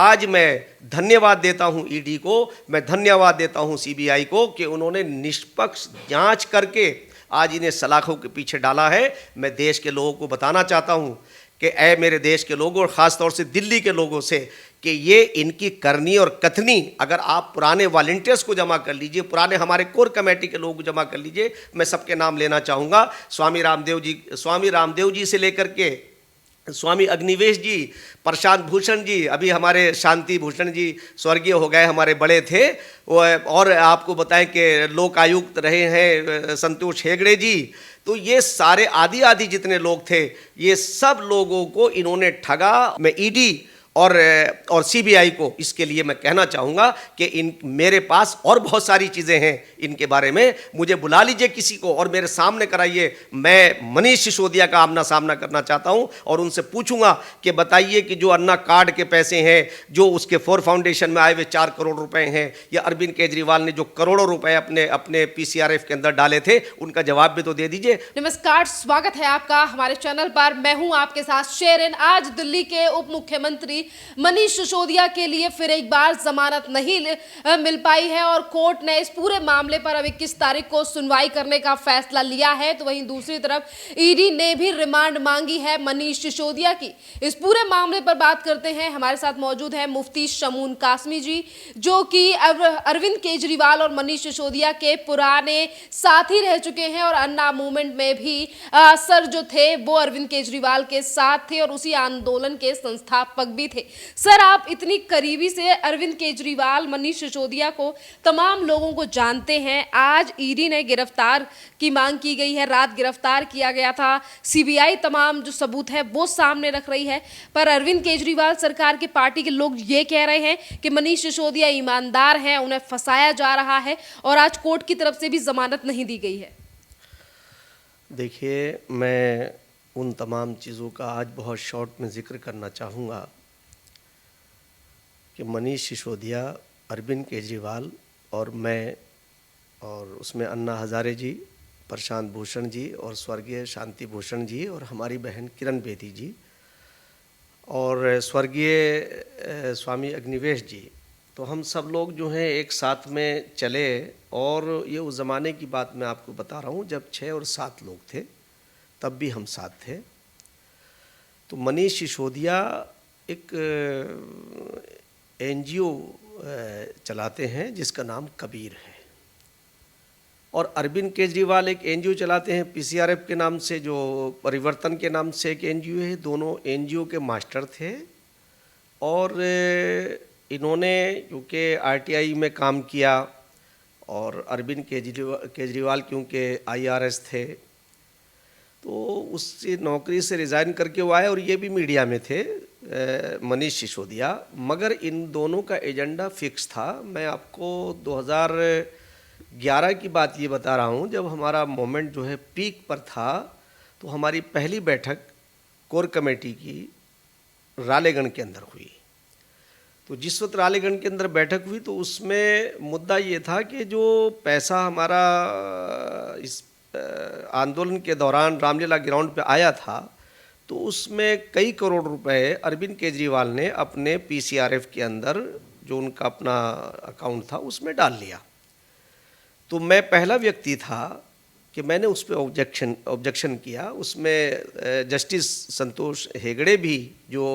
आज मैं धन्यवाद देता हूं ईडी को, मैं धन्यवाद देता हूं सीबीआई को कि उन्होंने निष्पक्ष जांच करके आज इन्हें सलाखों के पीछे डाला है। मैं देश के लोगों को बताना चाहता हूं कि ऐ मेरे देश के लोगों, और ख़ास तौर से दिल्ली के लोगों से, कि ये इनकी करनी और कथनी, अगर आप पुराने वॉलंटियर्स को जमा कर लीजिए, पुराने हमारे कोर कमेटी के लोगों को जमा कर लीजिए, मैं सबके नाम लेना चाहूँगा। स्वामी रामदेव जी से लेकर के स्वामी अग्निवेश जी, प्रशांत भूषण जी, अभी हमारे शांति भूषण जी स्वर्गीय हो गए, हमारे बड़े थे, और आपको बताएं कि लोक आयुक्त रहे हैं संतोष हेगड़े जी। तो ये सारे आदि जितने लोग थे, ये सब लोगों को इन्होंने ठगा। मैं ईडी और सीबीआई को इसके लिए मैं कहना चाहूँगा कि मेरे पास और बहुत सारी चीज़ें हैं इनके बारे में, मुझे बुला लीजिए किसी को और मेरे सामने कराइए। मैं मनीष सिसोदिया का आमना सामना करना चाहता हूं और उनसे पूछूंगा कि बताइए कि जो अन्ना कार्ड के पैसे हैं, जो उसके फॉर फाउंडेशन में आए हुए 4 करोड़ रुपए हैं, या अरविंद केजरीवाल ने जो करोड़ों रुपए अपने पीसीआरएफ के अंदर डाले थे, उनका जवाब भी तो दे दीजिए। नमस्कार, स्वागत है आपका हमारे चैनल पर। मैं हूं आपके साथ शेरिन। आज दिल्ली के उप मुख्यमंत्री मनीष सिसोदिया के लिए फिर एक बार जमानत नहीं मिल पाई है और कोर्ट ने इस पूरे मामले पर अब 21 तारीख को सुनवाई करने का फैसला लिया है। तो वहीं दूसरी तरफ ईडी ने भी रिमांड मांगी है मनीष सिसोदिया की। इस पूरे मामले पर बात करते हैं। हमारे साथ मौजूद है मुफ्ती शमून कासमी जी, जो कि अरविंद केजरीवाल और मनीष सिसोदिया के पुराने साथी रह चुके हैं और अन्ना मूवमेंट में भी सर जो थे वो अरविंद केजरीवाल के साथ थे और उसी आंदोलन के संस्थापक भी थे। सर, आप इतनी करीबी से अरविंद केजरीवाल, मनीष सिसोदिया को, तमाम लोगों को जानते हैं। आज ईडी ने गिरफ्तार की मांग की गई है, रात गिरफ्तार किया गया था। सीबीआई तमाम जो सबूत है वो सामने रख रही है, पर अरविंद केजरीवाल सरकार के पार्टी के लोग ये कह रहे हैं कि मनीष सिसोदिया ईमानदार हैं, उन्हें फंसाया जा रहा है और आज कोर्ट की तरफ से भी जमानत नहीं दी गई है। देखिए, मैं उन तमाम चीज़ों का आज बहुत शॉर्ट में जिक्र करना चाहूँगा कि मनीष सिसोदिया, अरविंद केजरीवाल और मैं, और उसमें अन्ना हज़ारे जी, प्रशांत भूषण जी और स्वर्गीय शांति भूषण जी और हमारी बहन किरण बेदी जी और स्वर्गीय स्वामी अग्निवेश जी, तो हम सब लोग जो हैं एक साथ में चले। और ये उस ज़माने की बात मैं आपको बता रहा हूँ जब 6 और 7 लोग थे, तब भी हम साथ थे। तो मनीष सिसोदिया एक एनजीओ चलाते हैं जिसका नाम कबीर है, और अरविंद केजरीवाल एक एनजीओ चलाते हैं पीसीआरएफ के नाम से, जो परिवर्तन के नाम से एक एनजीओ है। दोनों एनजीओ के मास्टर थे और इन्होंने क्योंकि आरटीआई में काम किया और अरविंद केजरीवाल क्योंकि आईआरएस थे, तो उससे नौकरी से रिज़ाइन करके वो आए और ये भी मीडिया में थे, मनीष सिसोदिया। मगर इन दोनों का एजेंडा फिक्स था। मैं आपको 2011 की बात ये बता रहा हूँ, जब हमारा मोमेंट जो है पीक पर था, तो हमारी पहली बैठक कोर कमेटी की रालेगण के अंदर हुई। तो जिस वक्त रालेगण के अंदर बैठक हुई तो उसमें मुद्दा ये था कि जो पैसा हमारा इस आंदोलन के दौरान रामलीला ग्राउंड पे आया था, तो उसमें कई करोड़ रुपए अरविंद केजरीवाल ने अपने पीसीआरएफ के अंदर, जो उनका अपना अकाउंट था, उसमें डाल लिया। तो मैं पहला व्यक्ति था कि मैंने उस पर ऑब्जेक्शन किया। उसमें जस्टिस संतोष हेगड़े भी, जो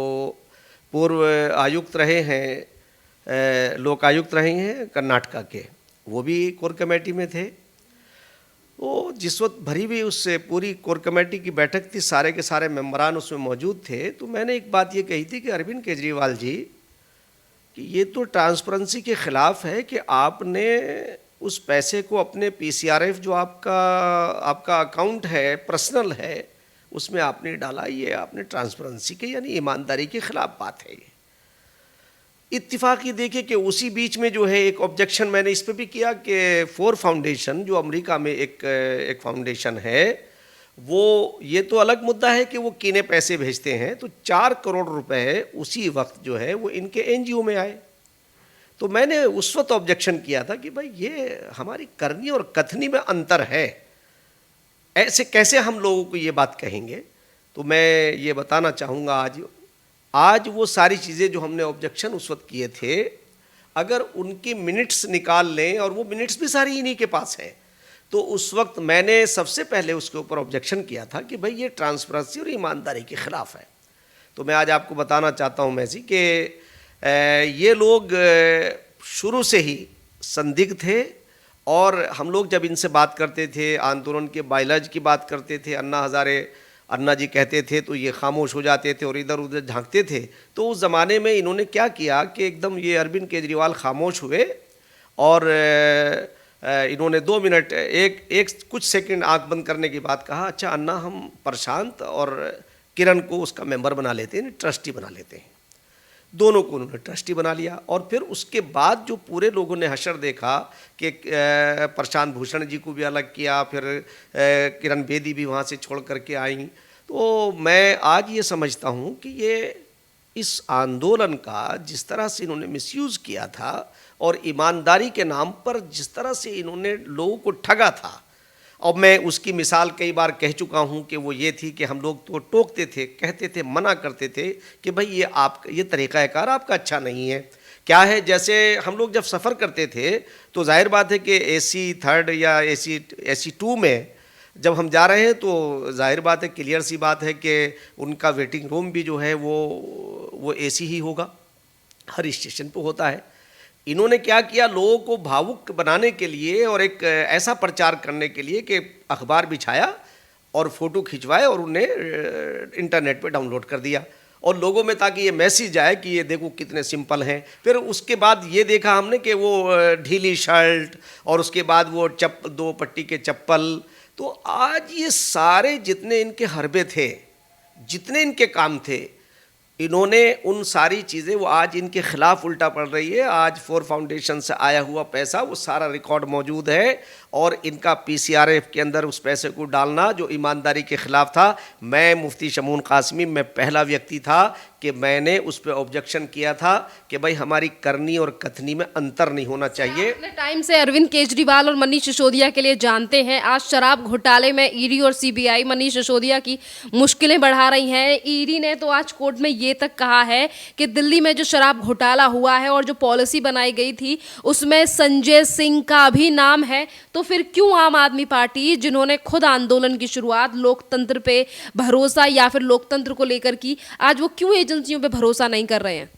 पूर्व आयुक्त रहे हैं, लोक आयुक्त रहे हैं कर्नाटका के, वो भी कोर कमेटी में थे। तो जिस वक्त भरी हुई उससे पूरी कोर कमेटी की बैठक थी, सारे के सारे मेंबरान उसमें मौजूद थे, तो मैंने एक बात ये कही थी कि अरविंद केजरीवाल जी, कि ये तो ट्रांसपेरेंसी के ख़िलाफ़ है कि आपने उस पैसे को अपने पीसीआरएफ, जो आपका अकाउंट है, पर्सनल है, उसमें आपने डाला। ये आपने ट्रांसपेरेंसी के यानी ईमानदारी के ख़िलाफ़ बात है। ये इत्तिफाकी देखिए कि उसी बीच में जो है एक ऑब्जेक्शन मैंने इस पे भी किया कि फोर फाउंडेशन, जो अमेरिका में एक फाउंडेशन है, वो ये तो अलग मुद्दा है कि वो किने पैसे भेजते हैं। तो 4 करोड़ रुपए उसी वक्त जो है वो इनके एनजीओ में आए। तो मैंने उस वक्त ऑब्जेक्शन किया था कि भाई ये हमारी करनी और कथनी में अंतर है, ऐसे कैसे हम लोगों को ये बात कहेंगे। तो मैं ये बताना चाहूँगा, आज वो सारी चीज़ें जो हमने ऑब्जेक्शन उस वक्त किए थे, अगर उनकी मिनट्स निकाल लें, और वो मिनट्स भी सारी इन्हीं के पास हैं, तो उस वक्त मैंने सबसे पहले उसके ऊपर ऑब्जेक्शन किया था कि भाई ये ट्रांसपेरेंसी और ईमानदारी के ख़िलाफ़ है। तो मैं आज आपको बताना चाहता हूँ मैसी कि ये लोग शुरू से ही संदिग्ध थे, और हम लोग जब इनसे बात करते थे, आंदोलन के बाइलाज की बात करते थे, अन्ना जी कहते थे तो ये खामोश हो जाते थे और इधर उधर झांकते थे। तो उस ज़माने में इन्होंने क्या किया कि एकदम ये अरविंद केजरीवाल खामोश हुए, और इन्होंने 2 मिनट एक कुछ सेकंड आंख बंद करने की बात कहा, अच्छा अन्ना हम प्रशांत और किरण को उसका मेंबर बना लेते हैं, ट्रस्टी बना लेते हैं। दोनों को उन्होंने ट्रस्टी बना लिया, और फिर उसके बाद जो पूरे लोगों ने हशर देखा कि प्रशांत भूषण जी को भी अलग किया, फिर किरण बेदी भी वहाँ से छोड़ करके आई। तो मैं आज ये समझता हूँ कि ये इस आंदोलन का जिस तरह से इन्होंने मिसयूज़ किया था, और ईमानदारी के नाम पर जिस तरह से इन्होंने लोगों को ठगा था, और मैं उसकी मिसाल कई बार कह चुका हूं कि वो ये थी कि हम लोग तो टोकते थे, कहते थे, मना करते थे कि भाई ये तरीक़ाकार आपका अच्छा नहीं है। क्या है, जैसे हम लोग जब सफ़र करते थे तो जाहिर बात है कि AC 3rd या AC 2 में जब हम जा रहे हैं तो जाहिर बात है, क्लियर सी बात है कि उनका वेटिंग रूम भी जो है वो AC ही होगा, हर स्टेशन पर होता है। इन्होंने क्या किया, लोगों को भावुक बनाने के लिए और एक ऐसा प्रचार करने के लिए कि अखबार बिछाया और फ़ोटो खिंचवाए और उन्हें इंटरनेट पे डाउनलोड कर दिया, और लोगों में ताकि ये मैसेज आए कि ये देखो कितने सिंपल हैं। फिर उसके बाद ये देखा हमने कि वो ढीली शर्ट, और उसके बाद वो 2 पट्टी के चप्पल। तो आज ये सारे जितने इनके हरबे थे, जितने इनके काम थे, इन्होंने उन सारी चीज़ें वो आज इनके ख़िलाफ़ उल्टा पड़ रही है। आज 4 फाउंडेशन से आया हुआ पैसा, वो सारा रिकॉर्ड मौजूद है, और इनका PCRF के अंदर उस पैसे को डालना जो ईमानदारी के ख़िलाफ़ था। मैं मुफ्ती शमून कासमी, मैं पहला व्यक्ति था कि मैंने उस पर ऑब्जेक्शन किया था कि भाई हमारी करनी और कथनी में अंतर नहीं होना चाहिए। अपने टाइम से अरविंद केजरीवाल और मनीष सिसोदिया के लिए जानते हैं। आज शराब घोटाले में ED और CBI मनीष सिसोदिया की मुश्किलें बढ़ा रही हैं। ED ने तो आज कोर्ट में ये तक कहा है कि दिल्ली में जो शराब घोटाला हुआ है और जो पॉलिसी बनाई गई थी उसमें संजय सिंह का भी नाम है। तो फिर क्यों आम आदमी पार्टी, जिन्होंने खुद आंदोलन की शुरुआत लोकतंत्र पे भरोसा या फिर लोकतंत्र को लेकर की, आज वो क्यों एजेंसियों पे भरोसा नहीं कर रहे हैं?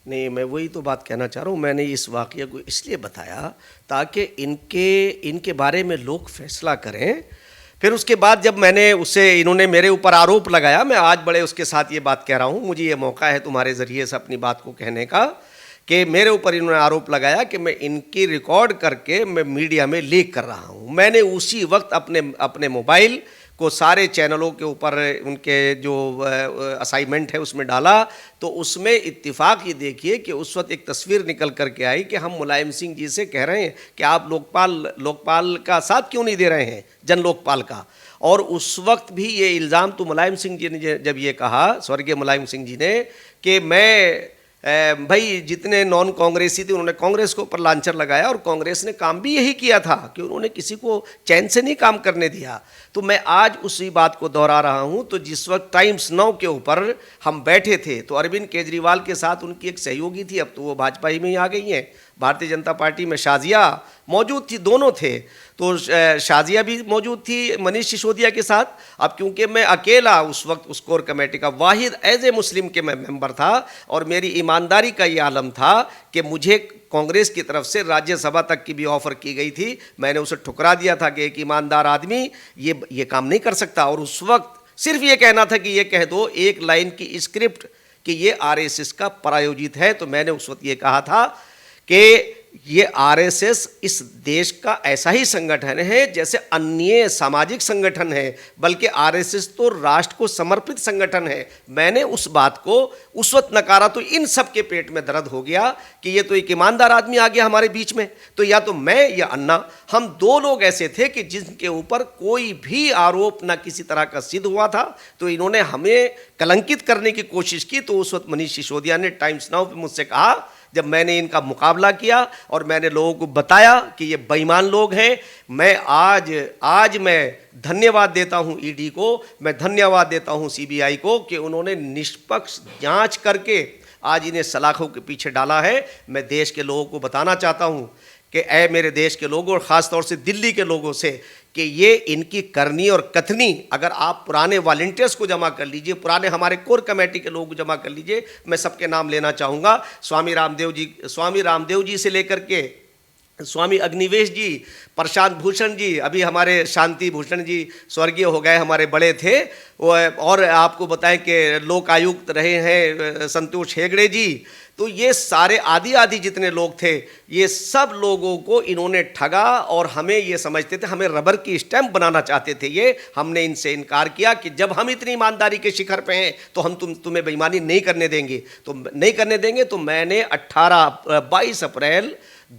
नहीं, मैं वही तो बात कहना चाह रहा हूँ। मैंने इस वाक़ये को इसलिए बताया ताकि इनके बारे में लोग फैसला करें। फिर उसके बाद जब इन्होंने मेरे ऊपर आरोप लगाया, मैं आज बड़े उसके साथ ये बात कह रहा हूँ, मुझे ये मौका है तुम्हारे ज़रिए से अपनी बात को कहने का, कि मेरे ऊपर इन्होंने आरोप लगाया कि मैं इनकी रिकॉर्ड करके मैं मीडिया में लीक कर रहा हूँ। मैंने उसी वक्त अपने मोबाइल को सारे चैनलों के ऊपर उनके जो असाइनमेंट है उसमें डाला, तो उसमें इत्तिफाक ये देखिए कि उस वक्त एक तस्वीर निकल करके आई कि हम मुलायम सिंह जी से कह रहे हैं कि आप लोकपाल का साथ क्यों नहीं दे रहे हैं, जन लोकपाल का। और उस वक्त भी ये इल्ज़ाम तो मुलायम सिंह जी ने जब ये कहा, स्वर्गीय मुलायम सिंह जी ने, कि मैं भाई जितने नॉन कांग्रेसी थे उन्होंने कांग्रेस के ऊपर लांछर लगाया, और कांग्रेस ने काम भी यही किया था कि उन्होंने किसी को चैन से नहीं काम करने दिया। तो मैं आज उसी बात को दोहरा रहा हूं। तो जिस वक्त टाइम्स नाउ के ऊपर हम बैठे थे तो अरविंद केजरीवाल के साथ उनकी एक सहयोगी थी, अब तो वो भाजपा ही में ही आ गई हैं, भारतीय जनता पार्टी में शाजिया मौजूद थी, दोनों थे। तो शाजिया भी मौजूद थी मनीष सिसोदिया के साथ। अब क्योंकि मैं अकेला उस वक्त उस कोर कमेटी का वाहिद एज ए मुस्लिम के मैं मेंबर था, और मेरी ईमानदारी का ये आलम था कि मुझे कांग्रेस की तरफ से राज्यसभा तक की भी ऑफ़र की गई थी, मैंने उसे ठुकरा दिया था कि एक ईमानदार आदमी ये काम नहीं कर सकता। और उस वक्त सिर्फ ये कहना था कि ये कह दो एक लाइन की स्क्रिप्ट कि ये RSS का प्रायोजित है। तो मैंने उस वक्त ये कहा था कि ये RSS इस देश का ऐसा ही संगठन है जैसे अन्य सामाजिक संगठन है, बल्कि RSS तो राष्ट्र को समर्पित संगठन है। मैंने उस बात को उस वक्त नकारा, तो इन सब के पेट में दर्द हो गया कि ये तो एक ईमानदार आदमी आ गया हमारे बीच में। तो या तो मैं या अन्ना, हम 2 लोग ऐसे थे कि जिनके ऊपर कोई भी आरोप ना किसी तरह का सिद्ध हुआ था। तो इन्होंने हमें कलंकित करने की कोशिश की। तो उस वक्त मनीष सिसोदिया ने टाइम्स नाउ पे मुझसे कहा जब मैंने इनका मुकाबला किया और मैंने लोगों को बताया कि ये बेईमान लोग हैं। मैं आज मैं धन्यवाद देता हूं ईडी को, मैं धन्यवाद देता हूं सीबीआई को कि उन्होंने निष्पक्ष जांच करके आज इन्हें सलाखों के पीछे डाला है। मैं देश के लोगों को बताना चाहता हूं कि ऐ मेरे देश के लोगों और ख़ास तौर से दिल्ली के लोगों से कि ये इनकी करनी और कथनी, अगर आप पुराने वॉलंटियर्स को जमा कर लीजिए, पुराने हमारे कोर कमेटी के लोगों को जमा कर लीजिए, मैं सबके नाम लेना चाहूँगा, स्वामी रामदेव जी से लेकर के स्वामी अग्निवेश जी, प्रशांत भूषण जी, अभी हमारे शांति भूषण जी स्वर्गीय हो गए, हमारे बड़े थे, और आपको बताएं कि लोक आयुक्त रहे हैं संतोष हेगड़े जी। तो ये सारे आदि जितने लोग थे, ये सब लोगों को इन्होंने ठगा और हमें ये समझते थे, हमें रबर की स्टैंप बनाना चाहते थे। ये हमने इनसे इनकार किया कि जब हम इतनी ईमानदारी के शिखर पे हैं तो हम तुम्हें बेईमानी नहीं करने देंगे। तो मैंने 22 अप्रैल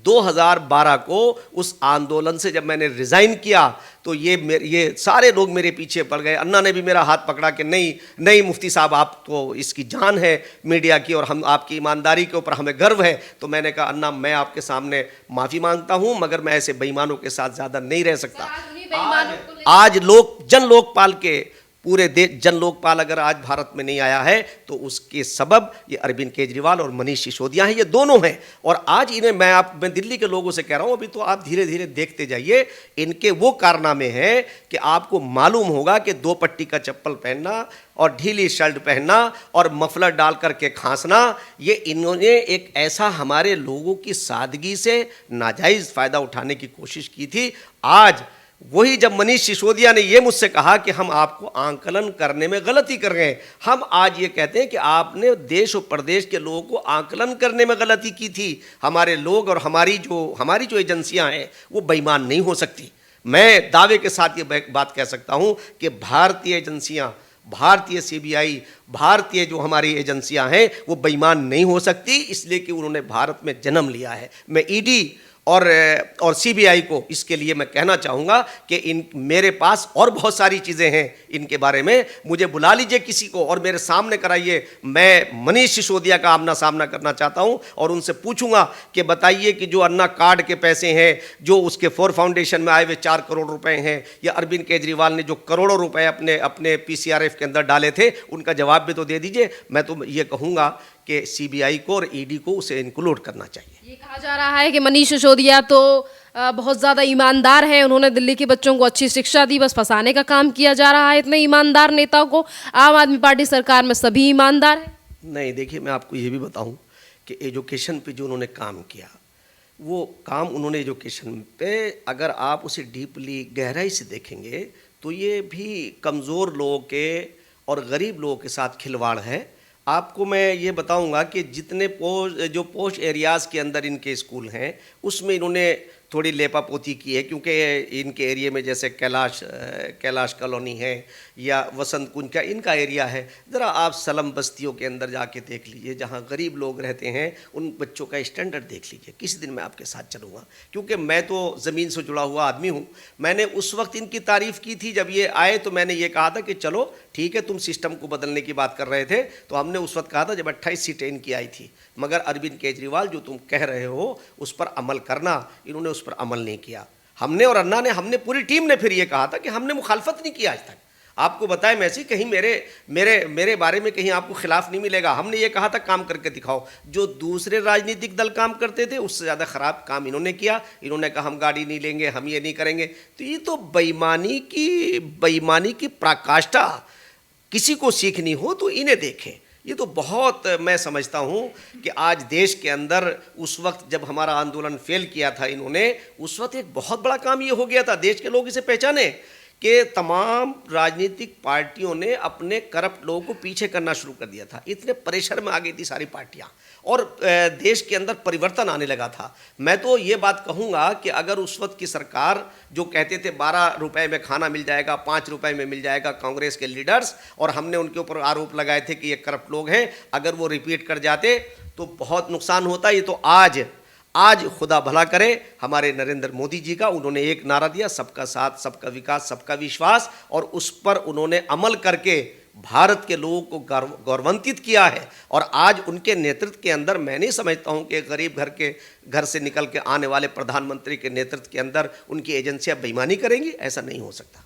2012 को उस आंदोलन से जब मैंने रिज़ाइन किया तो ये सारे लोग मेरे पीछे पड़ गए। अन्ना ने भी मेरा हाथ पकड़ा कि नहीं मुफ्ती साहब, आप तो इसकी जान है मीडिया की और हम आपकी ईमानदारी के ऊपर हमें गर्व है। तो मैंने कहा अन्ना, मैं आपके सामने माफ़ी मांगता हूं, मगर मैं ऐसे बेईमानों के साथ ज़्यादा नहीं रह सकता। आज जन लोकपाल के पूरे देश, जन लोकपाल अगर आज भारत में नहीं आया है तो उसके सबब ये अरविंद केजरीवाल और मनीष सिसोदिया हैं, ये दोनों हैं। और आज इन्हें मैं दिल्ली के लोगों से कह रहा हूं, अभी तो आप धीरे धीरे देखते जाइए, इनके वो कारनामे हैं कि आपको मालूम होगा कि 2 पट्टी का चप्पल पहनना और ढीली शर्ट पहनना और मफलर डाल करके खांसना, ये इन्होंने एक ऐसा हमारे लोगों की सादगी से नाजायज़ फ़ायदा उठाने की कोशिश की थी। आज वही जब मनीष सिसोदिया ने ये मुझसे कहा कि हम आपको आंकलन करने में गलती कर रहे हैं, हम आज ये कहते हैं कि आपने देश और प्रदेश के लोगों को आंकलन करने में गलती की थी। हमारे लोग और हमारी जो एजेंसियां हैं वो बेईमान नहीं हो सकती। मैं दावे के साथ ये बात कह सकता हूं कि भारतीय एजेंसियां, भारतीय सीबीआई, भारतीय जो हमारी एजेंसियां हैं वो बेईमान नहीं हो सकती, इसलिए कि उन्होंने भारत में जन्म लिया है। मैं ईडी और सीबीआई को इसके लिए मैं कहना चाहूँगा कि मेरे पास और बहुत सारी चीज़ें हैं इनके बारे में, मुझे बुला लीजिए किसी को और मेरे सामने कराइए। मैं मनीष सिसोदिया का आमना सामना करना चाहता हूं और उनसे पूछूंगा कि बताइए कि जो अन्ना कार्ड के पैसे हैं, जो उसके फॉर फाउंडेशन में आए हुए 4 करोड़ रुपए हैं, या अरविंद केजरीवाल ने जो करोड़ों रुपए अपने पीसीआरएफ के अंदर डाले थे, उनका जवाब भी तो दे दीजिए। मैं तो ये कहूँगा कि सीबीआई को और ईडी को उसे इंक्लूड करना चाहिए। ये कहा जा रहा है कि मनीष सिसोदिया तो बहुत ज़्यादा ईमानदार है, उन्होंने दिल्ली के बच्चों को अच्छी शिक्षा दी, बस फंसाने का काम किया जा रहा है इतने ईमानदार नेताओं को। आम आदमी पार्टी सरकार में सभी ईमानदार हैं? नहीं, देखिए मैं आपको ये भी बताऊं कि एजुकेशन पे जो उन्होंने काम किया, वो काम उन्होंने एजुकेशन पे अगर आप उसे डीपली गहराई से देखेंगे तो ये भी कमज़ोर लोगों के और गरीब लोगों के साथ खिलवाड़ है। आपको मैं ये बताऊंगा कि जितने पोस्ट एरियाज़ के अंदर इनके स्कूल हैं उसमें इन्होंने थोड़ी लेपापोती की है, क्योंकि इनके एरिया में जैसे कैलाश कॉलोनी है या वसंत कुंज का इनका एरिया है। ज़रा आप सलम बस्तियों के अंदर जाके देख लीजिए, जहाँ गरीब लोग रहते हैं, उन बच्चों का स्टैंडर्ड देख लीजिए। किसी दिन मैं आपके साथ चलूँगा, क्योंकि मैं तो ज़मीन से जुड़ा हुआ आदमी हूँ। मैंने उस वक्त इनकी तारीफ़ की थी जब ये आए, तो मैंने ये कहा था कि चलो ठीक है, तुम सिस्टम को बदलने की बात कर रहे थे, तो हमने उस वक्त कहा था जब 28 सीटें इनकी आई थी, मगर अरविंद केजरीवाल जो तुम कह रहे हो उस पर अमल करना, इन्होंने उस पर अमल नहीं किया। हमने और अन्ना ने, हमने पूरी टीम ने फिर ये कहा था कि हमने मुखालफत नहीं की आज तक। आपको बताएं मैसी, कहीं मेरे बारे में कहीं आपको खिलाफ नहीं मिलेगा। हमने ये कहा था काम करके दिखाओ। जो दूसरे राजनीतिक दल काम करते थे उससे ज़्यादा ख़राब काम इन्होंने किया। इन्होंने कहा हम गाड़ी नहीं लेंगे, हम ये नहीं करेंगे। तो ये तो बेईमानी की पराकाष्ठा किसी को सीखनी हो तो इन्हें देखें। ये तो बहुत, मैं समझता हूँ कि आज देश के अंदर उस वक्त जब हमारा आंदोलन फेल किया था इन्होंने, उस वक्त एक बहुत बड़ा काम ये हो गया था, देश के लोग इसे पहचाने कि तमाम राजनीतिक पार्टियों ने अपने करप्ट लोगों को पीछे करना शुरू कर दिया था। इतने प्रेशर में आ गई थी सारी पार्टियां और देश के अंदर परिवर्तन आने लगा था। मैं तो ये बात कहूँगा कि अगर उस वक्त की सरकार जो कहते थे 12 रुपए में खाना मिल जाएगा, 5 रुपए में मिल जाएगा, कांग्रेस के लीडर्स, और हमने उनके ऊपर आरोप लगाए थे कि ये करप्ट लोग हैं, अगर वो रिपीट कर जाते तो बहुत नुकसान होता। ये तो आज खुदा भला करे हमारे नरेंद्र मोदी जी का, उन्होंने एक नारा दिया, सबका साथ, सबका विकास, सबका विश्वास, और उस पर उन्होंने अमल करके भारत के लोगों को गौरवान्वित किया है। और आज उनके नेतृत्व के अंदर मैं नहीं समझता हूं कि गरीब घर से निकल के आने वाले प्रधानमंत्री के नेतृत्व के अंदर उनकी एजेंसियां बेईमानी करेंगी, ऐसा नहीं हो सकता।